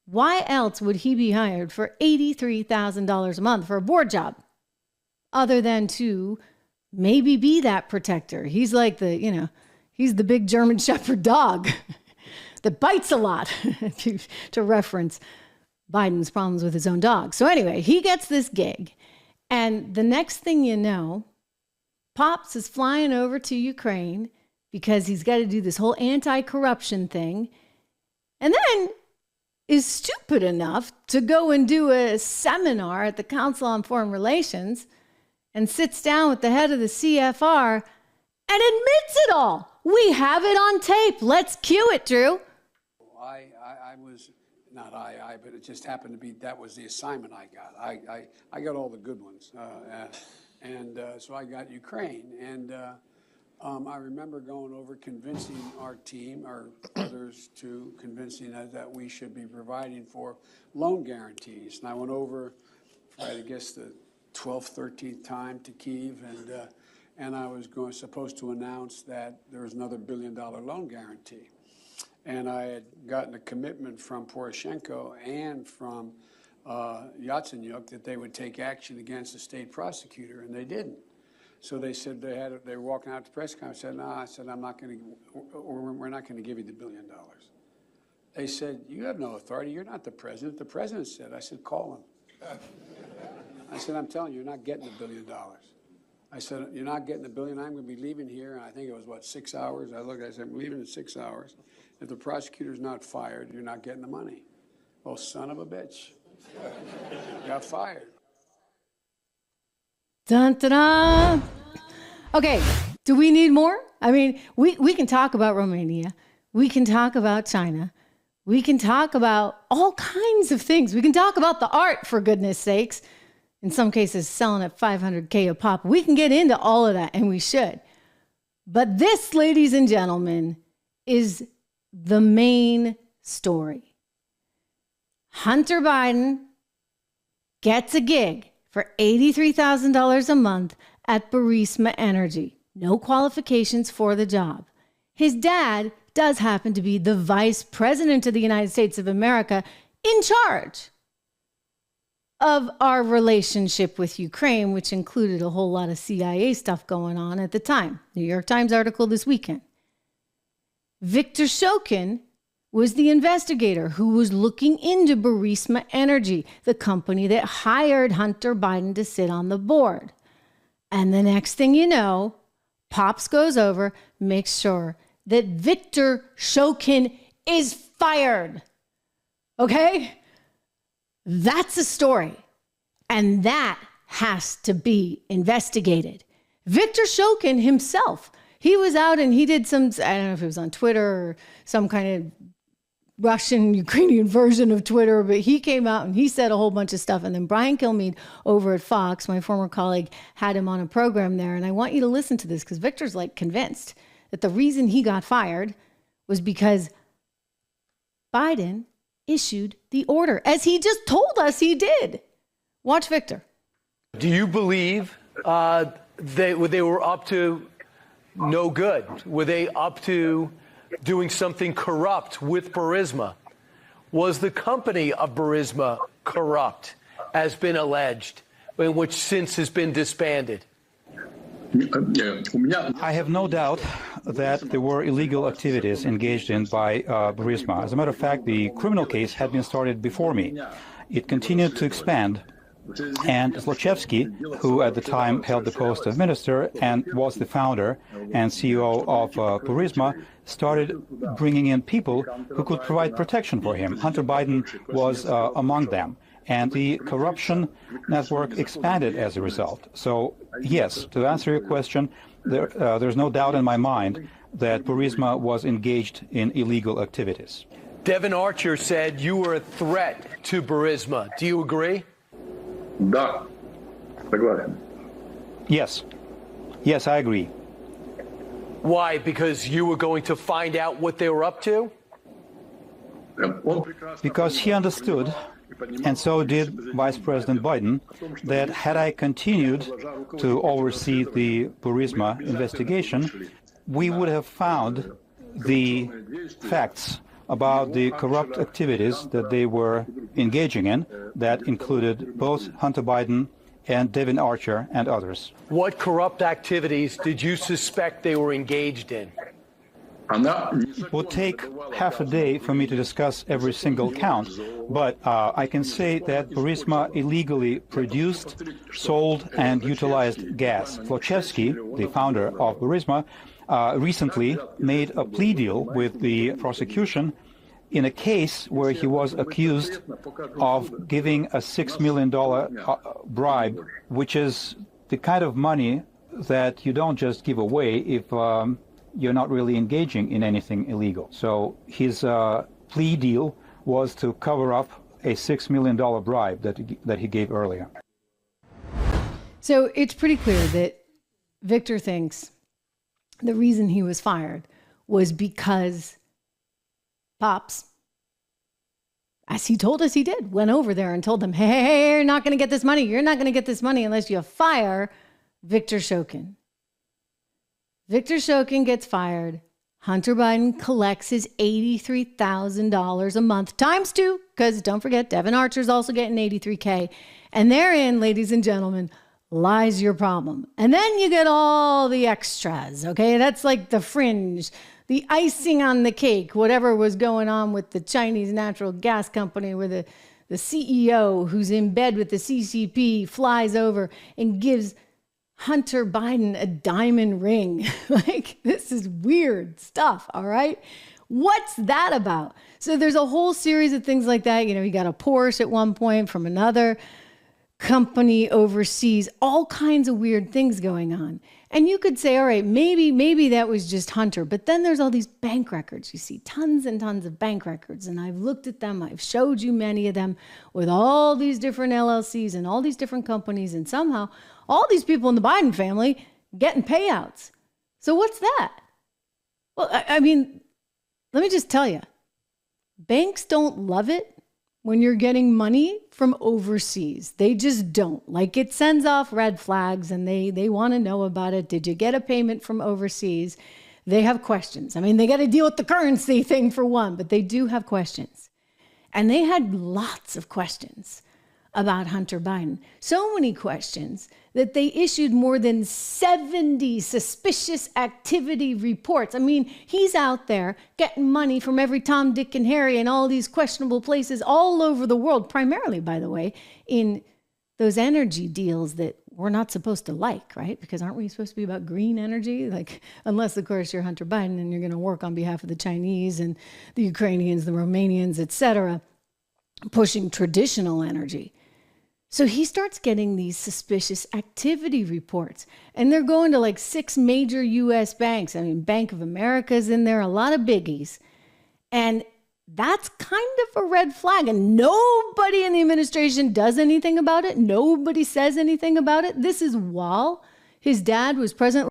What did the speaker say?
Why else would he be hired for $83,000 a month for a board job? Other than to maybe be that protector. He's like he's the big German Shepherd dog that bites a lot, to reference Biden's problems with his own dog. So anyway, he gets this gig. And the next thing you know, Pops is flying over to Ukraine because he's got to do this whole anti-corruption thing. And then is stupid enough to go and do a seminar at the Council on Foreign Relations and sits down with the head of the CFR and admits it all. We have it on tape. Let's cue it, Drew. I was, not but it just happened to be, that was the assignment I got. I got all the good ones. So I got Ukraine. And I remember going over, convincing our team, our others, to convincing us that we should be providing for loan guarantees. And I went over, I guess, the 12th, 13th time to Kyiv, and I was supposed to announce that there was another $1 billion loan guarantee. And I had gotten a commitment from Poroshenko and from Yatsenyuk that they would take action against the state prosecutor, and they didn't. So they said they were walking out to the press conference. I said, no, I said, we're not going to give you the $1 billion. They said, you have no authority. You're not the president. The president said. I said, call him. I said, I'm telling you, you're not getting the $1 billion. I said, you're not getting the $1 billion. I'm going to be leaving here. And I think it was, 6 hours? I said, I'm leaving in 6 hours. If the prosecutor's not fired, you're not getting the money. Well, son of a bitch. Got fired. Dun, dun, dun. Okay, do we need more? I mean, we can talk about Romania. We can talk about China. We can talk about all kinds of things. We can talk about the art, for goodness sakes. In some cases, selling at $500K a pop. We can get into all of that, and we should. But this, ladies and gentlemen, is the main story. Hunter Biden gets a gig for $83,000 a month at Burisma Energy. No qualifications for the job. His dad does happen to be the vice president of the United States of America, in charge of our relationship with Ukraine, which included a whole lot of CIA stuff going on at the time. New York Times article this weekend. Viktor Shokin was the investigator who was looking into Burisma Energy, the company that hired Hunter Biden to sit on the board. And the next thing you know, Pops goes over, makes sure that Viktor Shokin is fired. Okay? That's a story. And that has to be investigated. Viktor Shokin himself, he was out and he did some, I don't know if it was on Twitter or some kind of Russian, Ukrainian version of Twitter, but he came out and he said a whole bunch of stuff. And then Brian Kilmeade over at Fox, my former colleague, had him on a program there. And I want you to listen to this because Victor's like convinced that the reason he got fired was because Biden issued the order, as he just told us he did. Watch Victor. Do you believe they were up to no good? Were they up to doing something corrupt with Burisma? Was the company of Burisma corrupt, as been alleged, in which since has been disbanded? I have no doubt that there were illegal activities engaged in by Burisma. As a matter of fact, the criminal case had been started before me. It continued to expand. And Zlochevsky, who at the time held the post of minister and was the founder and CEO of Burisma, started bringing in people who could provide protection for him. Hunter Biden was among them. And the corruption network expanded as a result. So, yes, to answer your question, there's no doubt in my mind that Burisma was engaged in illegal activities. Devin Archer said you were a threat to Burisma. Do you agree? Да, согласен. Yes. Yes, I agree. Why? Because you were going to find out what they were up to? Because he understood, and so did Vice President Biden, that had I continued to oversee the Burisma investigation, we would have found the facts about the corrupt activities that they were engaging in that included both Hunter Biden and Devin Archer and others. What corrupt activities did you suspect they were engaged in? It would take half a day for me to discuss every single count, but I can say that Burisma illegally produced, sold, and utilized gas. Zlochevsky, the founder of Burisma, recently made a plea deal with the prosecution in a case where he was accused of giving a $6 million bribe, which is the kind of money that you don't just give away if you're not really engaging in anything illegal. So his plea deal was to cover up a $6 million bribe that he gave earlier. So it's pretty clear that Victor thinks the reason he was fired was because Pops, as he told us he did, went over there and told them, hey, you're not going to get this money. You're not going to get this money unless you fire Victor Shokin. Victor Shokin gets fired. Hunter Biden collects his $83,000 a month times two, because don't forget, Devin Archer's also getting $83K. And therein, ladies and gentlemen, lies your problem. And then you get all the extras, okay? That's like the fringe, the icing on the cake, whatever was going on with the Chinese natural gas company where the CEO who's in bed with the CCP flies over and gives Hunter Biden a diamond ring. Like, this is weird stuff, all right? What's that about? So there's a whole series of things like that. You know, he got a Porsche at one point from another company overseas, all kinds of weird things going on. And you could say, all right, maybe that was just Hunter. But then there's all these bank records. You see tons and tons of bank records. And I've looked at them. I've showed you many of them with all these different LLCs and all these different companies. And somehow all these people in the Biden family getting payouts. So what's that? Well, I mean, let me just tell you, banks don't love it when you're getting money from overseas. They just don't. Like, it sends off red flags and they want to know about it. Did you get a payment from overseas? They have questions. I mean, they got to deal with the currency thing for one, but they do have questions. And they had lots of questions about Hunter Biden. So many questions that they issued more than 70 suspicious activity reports. I mean, he's out there getting money from every Tom, Dick, and Harry and all these questionable places all over the world, primarily, by the way, in those energy deals that we're not supposed to like, right? Because aren't we supposed to be about green energy? Like, unless, of course, you're Hunter Biden and you're going to work on behalf of the Chinese and the Ukrainians, the Romanians, etc., pushing traditional energy. So he starts getting these suspicious activity reports, and they're going to like 6 major U.S. banks. I mean, Bank of America's in there, a lot of biggies. And that's kind of a red flag, and nobody in the administration does anything about it. Nobody says anything about it. This is while his dad was President